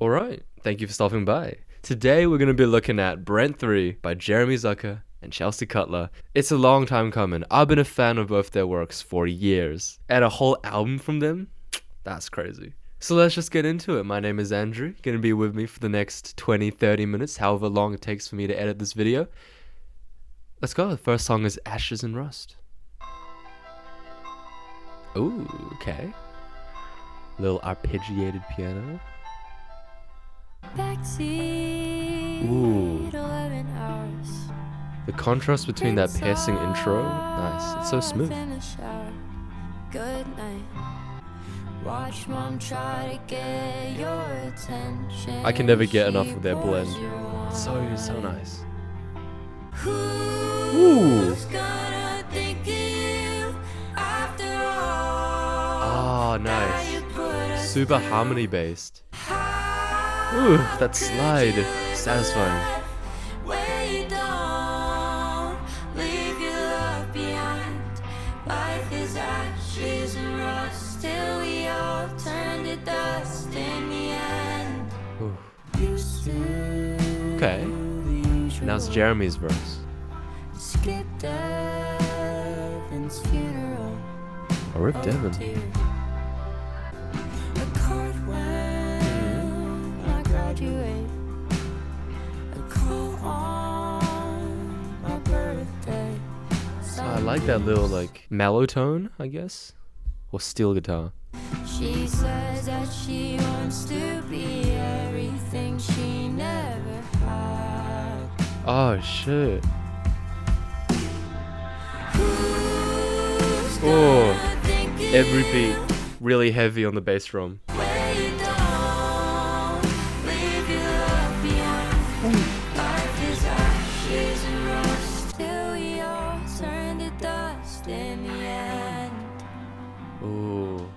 Alright, thank you for stopping by. Today we're going to be looking at BRENT 3 by Jeremy ZUCKER and Chelsea Cutler. It's a long time coming. I've been a fan of both their works for years. And a whole album from them? That's crazy. So let's just get into it. My name is Andrew. Going to be with me for the next 20-30 minutes, however long it takes for me to edit this video. Let's go. The first song is Ashes and Rust. Ooh, okay. Little arpeggiated piano. Ooh. The contrast between that piercing intro, nice. It's so smooth. I can never get enough of their blend. So nice. Ooh. Oh, nice. Super harmony based. Ooh, that slide. Satisfying. Ooh. Okay. Now it's Jeremy's verse. Or Rip Devin. I like that little like mellow tone, I guess, or steel guitar. She says that she wants to be everything she never had. Oh shit. Oh, every beat really heavy on the bass drum. Oh,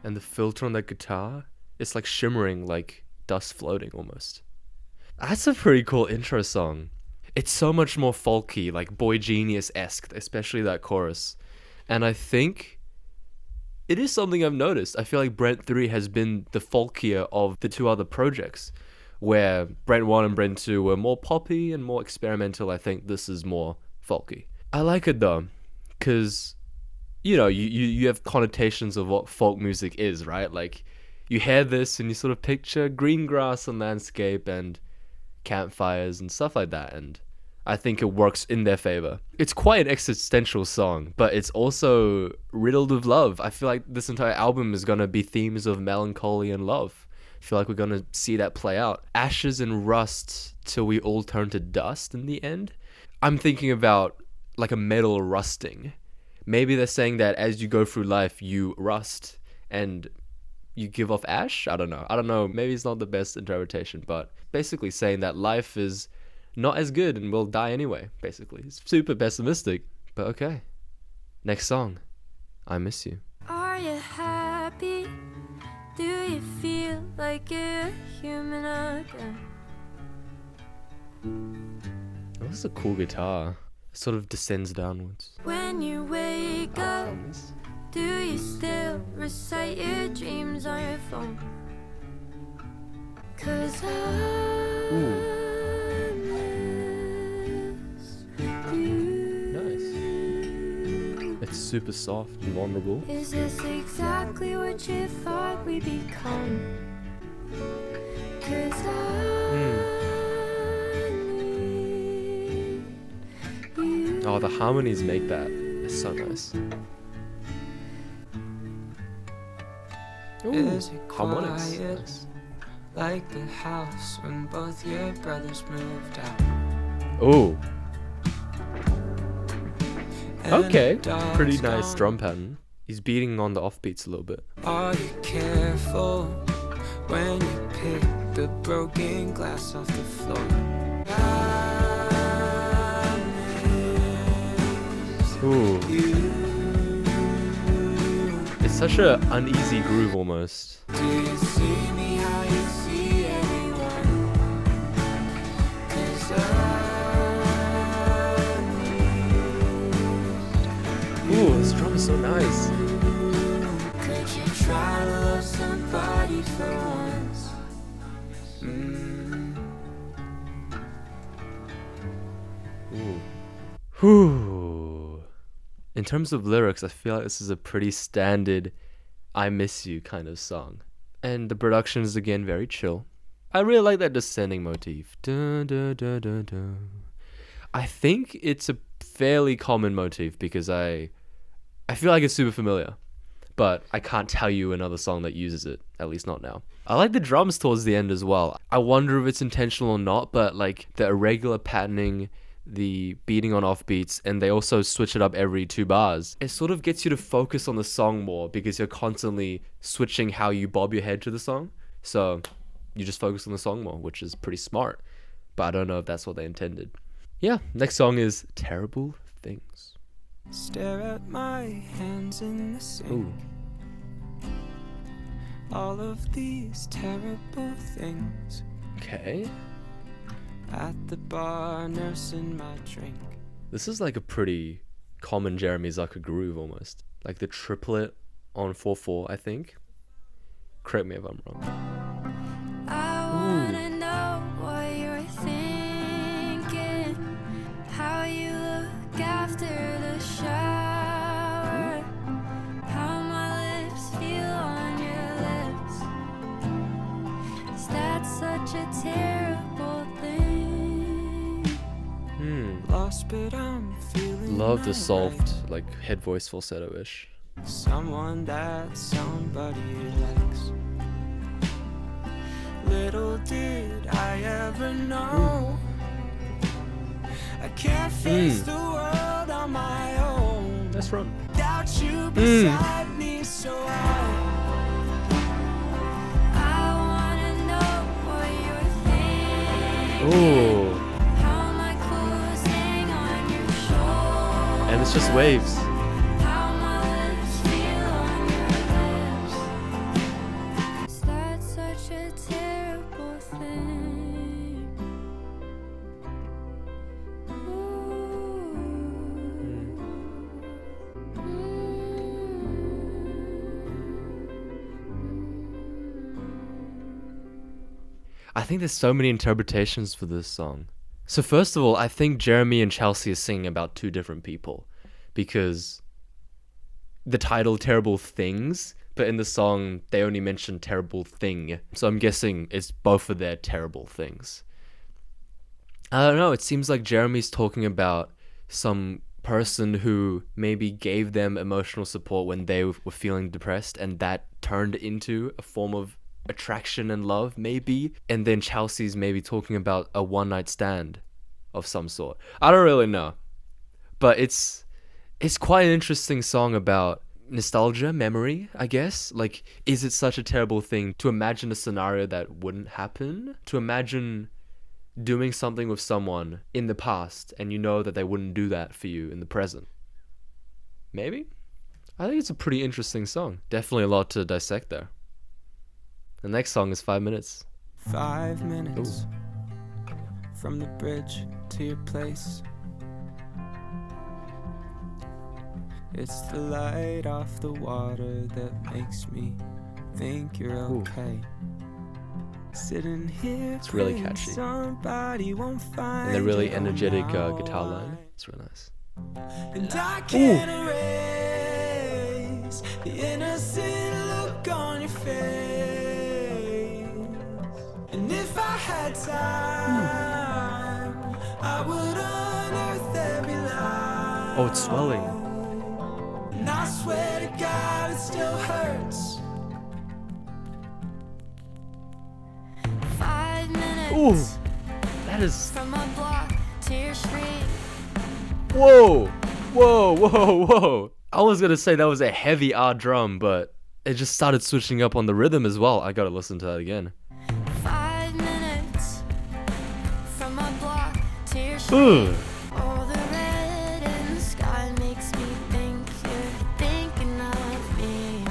and the filter on that guitar, it's like shimmering, like dust floating almost. That's a pretty cool intro song. It's so much more folky, like Boy Genius-esque, especially that chorus. And I think it is something I've noticed. I feel like BRENT 3 has been the folkier of the two other projects, where BRENT 1 and BRENT 2 were more poppy and more experimental. I think this is more folky. I like it though, because you know, you have connotations of what folk music is, right? Like, you hear this and you sort of picture green grass and landscape and campfires and stuff like that, and I think it works in their favor. It's quite an existential song, but it's also riddled with love. I feel like this entire album is gonna be themes of melancholy and love. I feel like we're gonna see that play out. Ashes and rust till we all turn to dust in the end. I'm thinking about like a metal rusting. Maybe they're saying that as you go through life, you rust and you give off ash? I don't know. Maybe it's not the best interpretation, but basically saying that life is not as good and we'll die anyway, basically. It's super pessimistic, but okay. Next song, I Miss You. Are you happy? Do you feel like you're human again? Oh, this is a cool guitar. It sort of descends downwards. When you wake up, do you still recite your dreams on your phone? 'Cause I miss you. Nice. It's super soft and vulnerable. Is this exactly what you thought we'd become? 'Cause Oh, the harmonies make that. It's so nice. Ooh, harmonics. Nice. Like the house when both your brothers moved out. Oh. Okay, pretty nice drum pattern. He's beating on the offbeats a little bit. Are you careful when you pick the broken glass off the floor? Ooh. It's such an uneasy groove almost. Do you see me how you see everyone? 'Cause ooh, this drum is so nice. could you try to love somebody for once? Ooh. Whew. In terms of lyrics, I feel like this is a pretty standard I miss you kind of song. And the production is again very chill. I really like that descending motif. Dun, dun, dun, dun, dun. I think it's a fairly common motif because I feel like it's super familiar, but I can't tell you another song that uses it, at least not now. I like the drums towards the end as well. I wonder if it's intentional or not, but like the irregular patterning, the beating on off beats, and they also switch it up every 2 bars. It sort of gets you to focus on the song more because you're constantly switching how you bob your head to the song. So you just focus on the song more, which is pretty smart, but I don't know if that's what they intended. Yeah, next song is Terrible Things. Stare at my hands in the sink. Ooh. All of these terrible things. Okay. At the bar, nursing my drink. This is like a pretty common Jeremy Zucker groove almost. Like the triplet on 4/4, I think. Correct me if I'm wrong. I wanna know what you're thinking, how you look after the shower, how my lips feel on your lips. Is that such a terrible thing? Lost, but I'm feeling Love the alright. soft, like head voice falsetto-ish. Someone that somebody likes. Little did I ever know I can't face the world on my own. That's right. Without you beside me, so I wanna know what you're thinking, Ooh. how my clothes hang on your shoulder, And it's just waves. how my lips feel on your lips. Is that such a terrible thing? I think there's so many interpretations for this song. So first of all, I think Jeremy and Chelsea are singing about 2 different people because the title Terrible Things, but in the song they only mention terrible thing. So I'm guessing it's both of their terrible things. I don't know, it seems like Jeremy's talking about some person who maybe gave them emotional support when they were feeling depressed, and that turned into a form of attraction and love, maybe. And then Chelsea's maybe talking about a one-night stand of some sort. I don't really know, but it's quite an interesting song about nostalgia, memory, I guess. Like, is it such a terrible thing to imagine a scenario that wouldn't happen? To imagine doing something with someone in the past and you know that they wouldn't do that for you in the present? Maybe? I think it's a pretty interesting song. Definitely a lot to dissect there. The next song is 5 minutes. 5 minutes from the bridge to your place. It's the light off the water that makes me think you're okay. Sitting here, it's really praying catchy. Somebody won't find And the really you energetic now. guitar line. It's really nice. And I can't erase the innocent look on your face. And if I had time, I would unearth every lie. Oh, it's swelling. And I swear to God, it still hurts. 5 minutes Ooh, that is... from a block to your street. Whoa, whoa, whoa, whoa. I was gonna say that was a heavy R drum, but it just started switching up on the rhythm as well. I gotta listen to that again. 5 minutes from a block to your street. Ugh. All the red in the sky makes me think you're thinking of me.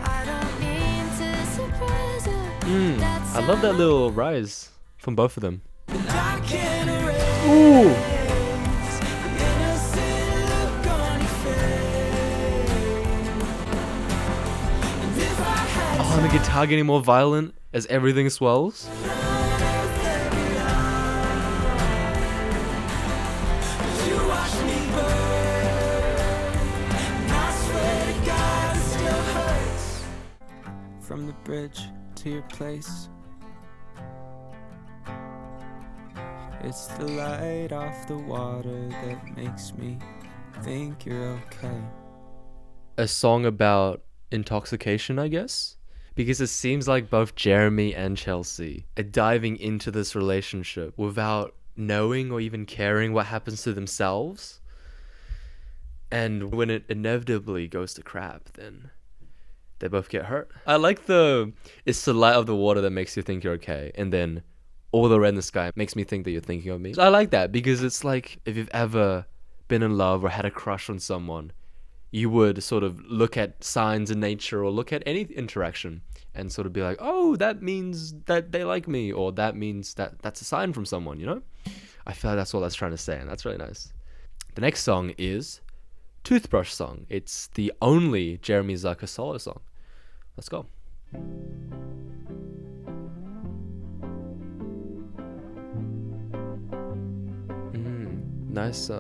I don't mean to surprise you. That's I love that little rise from both of them. And I can't erase Ooh. the innocent look on your face. And if I had Oh, on the guitar getting more violent as everything swells. From the bridge to your place, it's the light off the water that makes me think you're okay. A song about intoxication, I guess, because it seems like both Jeremy and Chelsea are diving into this relationship without knowing or even caring what happens to themselves. And when it inevitably goes to crap, then they both get hurt. I like it's the light of the water that makes you think you're okay, and then all the red in the sky makes me think that you're thinking of me. I like that because it's like if you've ever been in love or had a crush on someone, you would sort of look at signs in nature or look at any interaction and sort of be like, oh, that means that they like me, or that means that that's a sign from someone, you know? I feel like that's what that's trying to say, and that's really nice. The next song is Toothbrush Song. It's the only Jeremy Zucker solo song. Let's go. Nice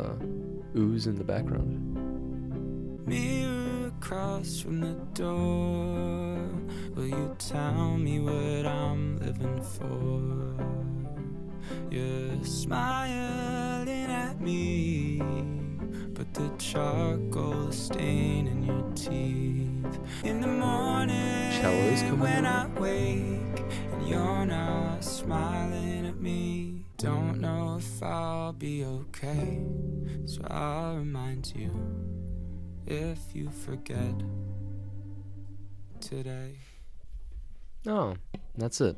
ooze in the background. Mirror across from the door, will you tell me what I'm living for? You're smiling at me, but the charcoal is staining your teeth. In the morning when I wake and you're not smiling at me, don't know if I'll be okay, so I'll remind you if you forget today. Oh, that's it.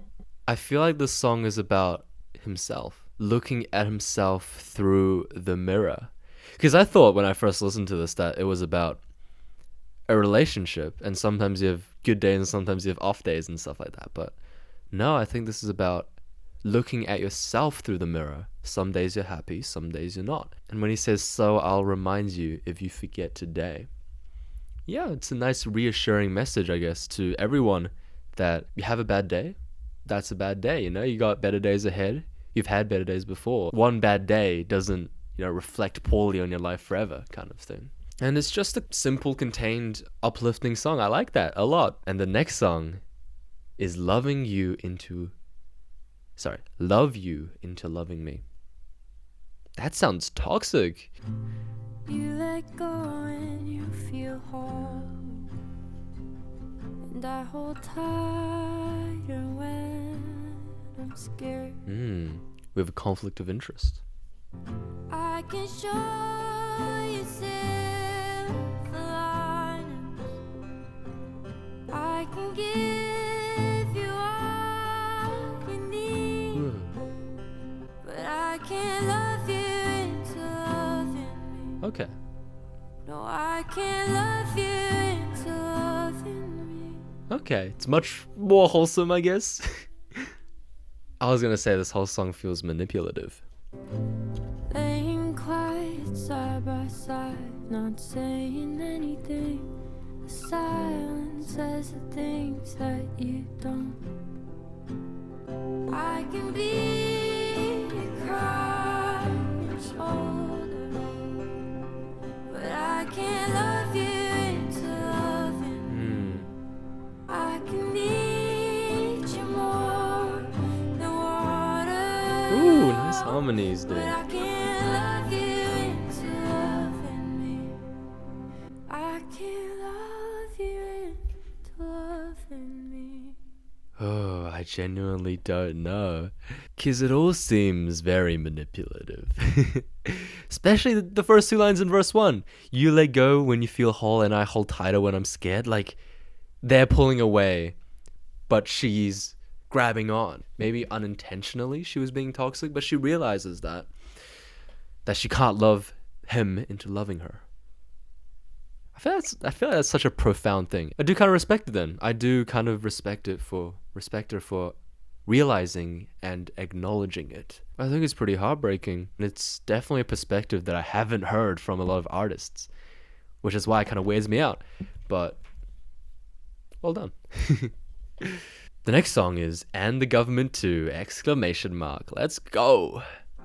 I feel like this song is about himself, looking at himself through the mirror. Because I thought when I first listened to this that it was about a relationship, and sometimes you have good days and sometimes you have off days and stuff like that. But no, I think this is about looking at yourself through the mirror. Some days you're happy, some days you're not. And when he says, so I'll remind you if you forget today. Yeah, it's a nice reassuring message, I guess, to everyone that you have a bad day. That's a bad day, you know? You got better days ahead. You've had better days before. One bad day doesn't, reflect poorly on your life forever kind of thing. And it's just a simple, contained, uplifting song. I like that a lot. And the next song is Love You into Loving Me. That sounds toxic. You let go when you feel whole, and I hold tighter when I'm scared. We have a conflict of interest. I can show you silver linings. I can give you all you need, but I can't love you into loving me. Okay. No, I can't love you into loving me. Okay, it's much more wholesome, I guess. I was gonna say this whole song feels manipulative. Laying quiet side by side, not saying anything. The silence says the things that you don't. I can be your crying shoulder, but I can't love you into loving. I can need you more than water. Ooh, nice harmonies, dude. But I can't love you into loving me. I can't love you into loving me. Oh, I genuinely don't know. Because it all seems very manipulative. Especially the first two lines in verse 1. You let go when you feel whole and I hold tighter when I'm scared. Like, they're pulling away, but she's grabbing on. Maybe unintentionally she was being toxic, but she realizes that she can't love him into loving her. I feel like that's such a profound thing. I do kind of respect it then. I do kind of respect her for realizing and acknowledging it. I think it's pretty heartbreaking. And it's definitely a perspective that I haven't heard from a lot of artists, which is why it kind of wears me out. But well done. The next song is "And the Government Too!" exclamation mark. Let's go.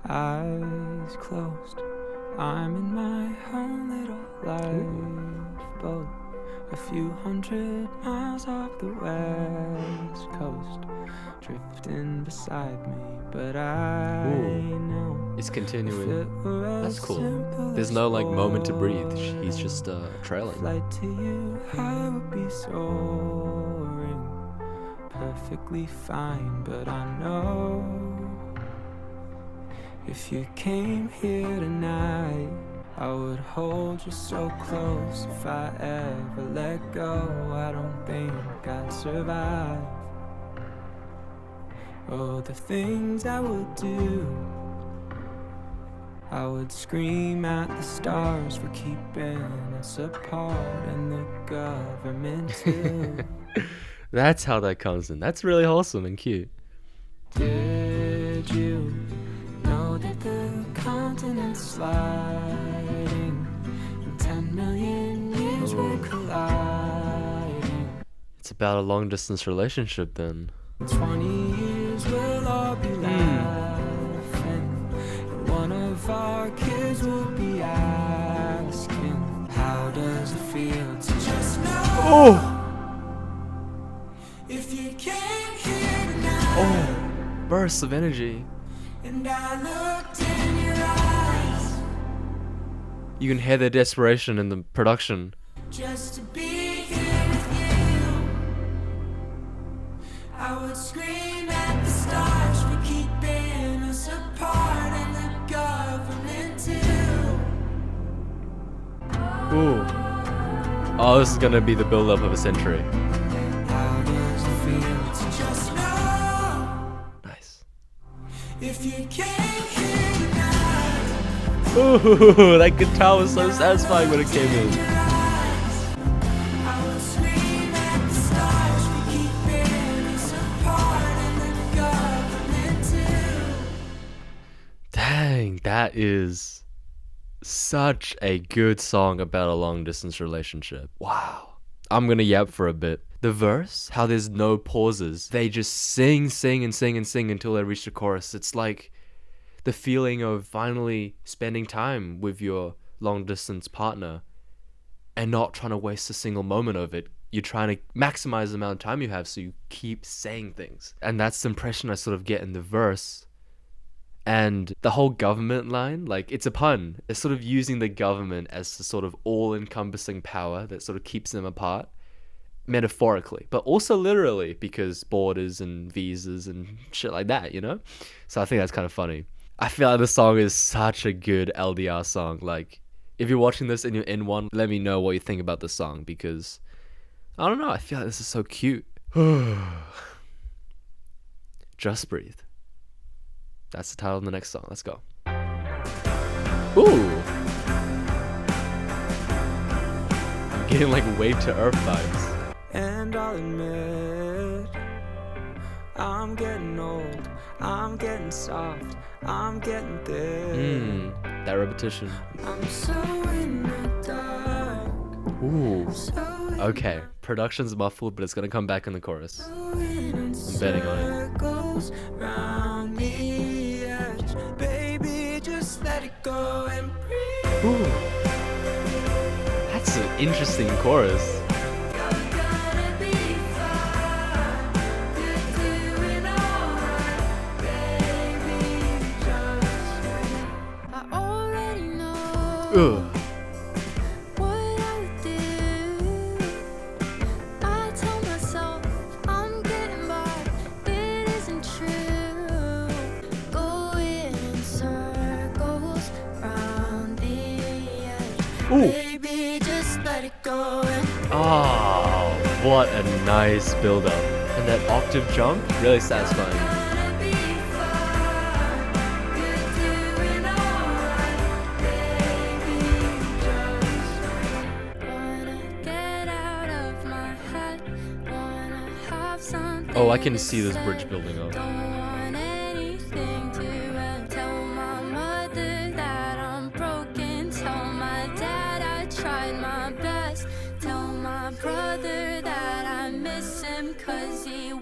Eyes closed, I'm in my own little lifeboat, a few hundred miles off the west coast, drifting beside me, but I know It's if continuing. it were That's as cool. simple There's as no like moment to breathe. falling, He's just trailing. flight to you, I would be soaring, perfectly fine, but I know if you came here tonight, I would hold you so close. If I ever let go, I don't think I'd survive. Oh, the things I would do, I would scream at the stars for keeping us apart, and the government too. That's how that comes in. That's really wholesome and cute. Did you know that the continent's sliding, and 10 million years we're colliding? It's about a long distance relationship then. 20 years we'll all be laughing, and one of our kids will be asking, how does it feel to just know if you came here tonight? Bursts of energy. And I looked in your eyes You can hear the desperation in the production. just to be here with you. I would scream at the stars for keeping us apart, and the government too. Ooh. Oh, this is gonna be the build-up of a century. How does it feel to just know Nice. if you came here tonight? Ooh, that guitar was so satisfying when it came in. I would scream at the stars for keeping us apart, and the government too. Dang, that is such a good song about a long distance relationship. Wow. I'm gonna yap for a bit. The verse, how there's no pauses. They just sing, sing, and sing and sing until they reach the chorus. It's like the feeling of finally spending time with your long distance partner and not trying to waste a single moment of it. You're trying to maximize the amount of time you have, so you keep saying things. And that's the impression I sort of get in the verse. And the whole government line, like, it's a pun. It's sort of using the government as the sort of all-encompassing power that sort of keeps them apart, metaphorically, but also literally, because borders and visas and shit like that, you know? So I think that's kind of funny. I feel like the song is such a good LDR song. Like, if you're watching this and you're in one, let me know what you think about the song, because, I don't know, I feel like this is so cute. Just Breathe. That's the title of the next song. Let's go. Ooh. I'm getting like Wave to Earth vibes. And I'll admit, I'm getting old, I'm getting soft, I'm getting thick. That repetition. I'm so in the dark. Ooh. So Okay. Production's muffled, but it's gonna come back in the chorus. I'm betting on it. circles round the edge. Baby, just let it go and breathe. Ooh. That's an interesting chorus. You're gonna be fine. You're doing alright, baby. Just wait. I already know Ugh. what I would do. I tell myself I'm getting by. It isn't true. Going in circles round the edge. Ooh. Baby, just let it go and Oh, what a nice build up. And that octave jump, really satisfying. gonna be fine. You're doing alright, baby. Just wanna get out of my head. Wanna have something. Oh, I can to see this say. bridge building up. Don't want anything to end. Tell my mother that I'm broken. Tell my dad I tried my best. Tell my brother that I miss him 'cause he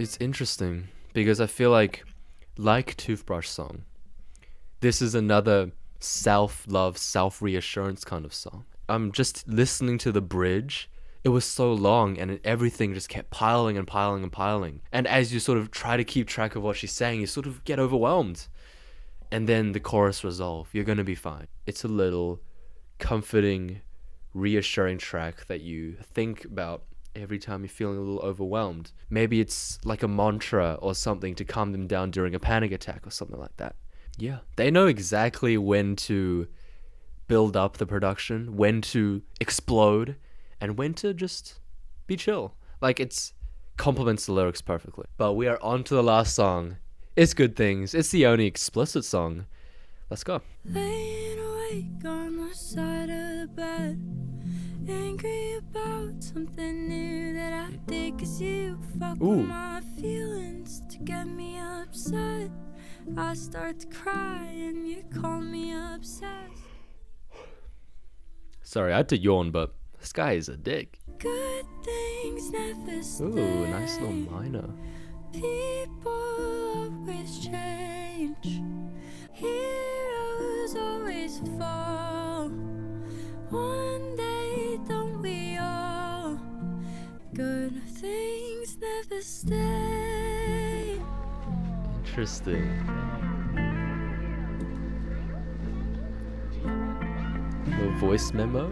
it's interesting because I feel like Toothbrush song, this is another self-love, self-reassurance kind of song. I'm just listening to the bridge. It was so long and everything just kept piling and piling and piling. And as you sort of try to keep track of what she's saying, you sort of get overwhelmed. And then the chorus resolve. You're going to be fine. It's a little comforting, reassuring track that you think about every time you're feeling a little overwhelmed. Maybe it's like a mantra or something to calm them down during a panic attack or something like that. Yeah, they know exactly when to build up the production, when to explode, and when to just be chill. Like, it's complements the lyrics perfectly. But we are on to the last song. It's Good Things. It's the only explicit song. Let's go. Laying awake on the side of the bed, angry about something new that I did, 'cause you fuck with my feelings to get me upset. I start to cry and you call me obsessed. Sorry, I had to yawn, but this guy is a dick. Good things never stay. Ooh, nice little minor. People always change. Heroes always fall. One day, don't we all? Good things never stay. Interesting. Little voice memo.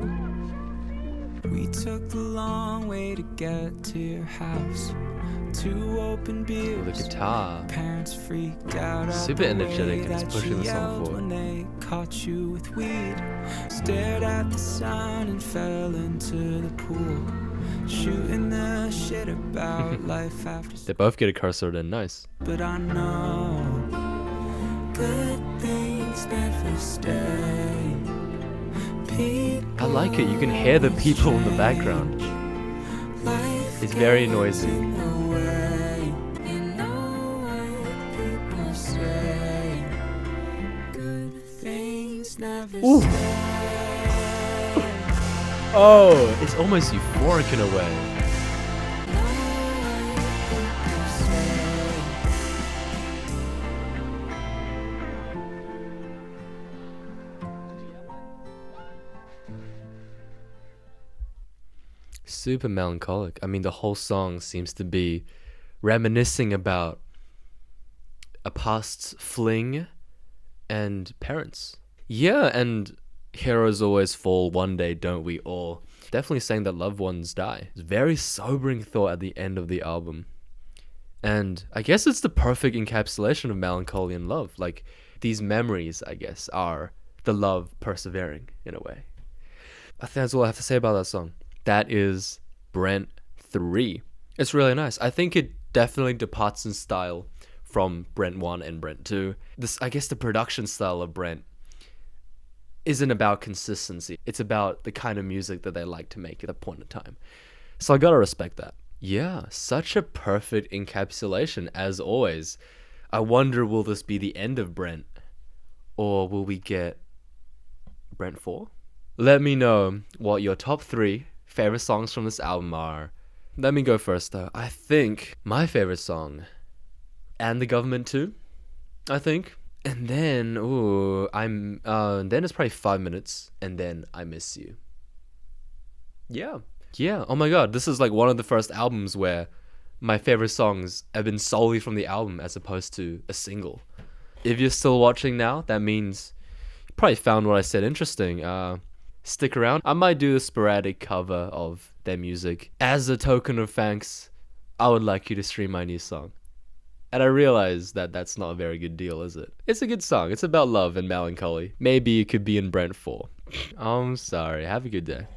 We took the long way to get to your house. 2 open beers. The guitar. Parents freaked out. Super energetic and he's pushing the song forward. When they caught you with weed, stared at the sun and fell into the pool, shooting the shit about life after. They both get a cursor in. Nice. But I know good things never stay. I like it. You can hear the people in the background. It's very noisy. Ooh. Oh, it's almost euphoric in a way. Super melancholic. I mean, the whole song seems to be reminiscing about a past fling and parents. Yeah, and heroes always fall, one day don't we all. Definitely saying that loved ones die. It's a very sobering thought at the end of the album. And I guess it's the perfect encapsulation of melancholy and love. Like, these memories, I guess, are the love persevering in a way. I think that's all I have to say about that song. That is BRENT 3. It's really nice. I think it definitely departs in style from BRENT 1 and BRENT 2. I guess the production style of BRENT isn't about consistency. It's about the kind of music that they like to make at a point in time. So I gotta respect that. Yeah, such a perfect encapsulation as always. I wonder, will this be the end of BRENT? Or will we get BRENT 4? Let me know what your top 3 favorite songs from this album are. Let me go first though. I think my favorite song, And the Government Too, I think. And then, then it's probably 5 minutes, and then I Miss You. Yeah. Oh my god, this is like one of the first albums where my favorite songs have been solely from the album as opposed to a single. If you're still watching now, that means you probably found what I said interesting. Stick around. I might do a sporadic cover of their music. As a token of thanks, I would like you to stream my new song. And I realize that that's not a very good deal, is it? It's a good song. It's about love and melancholy. Maybe it could be in BRENT 4. I'm sorry. Have a good day.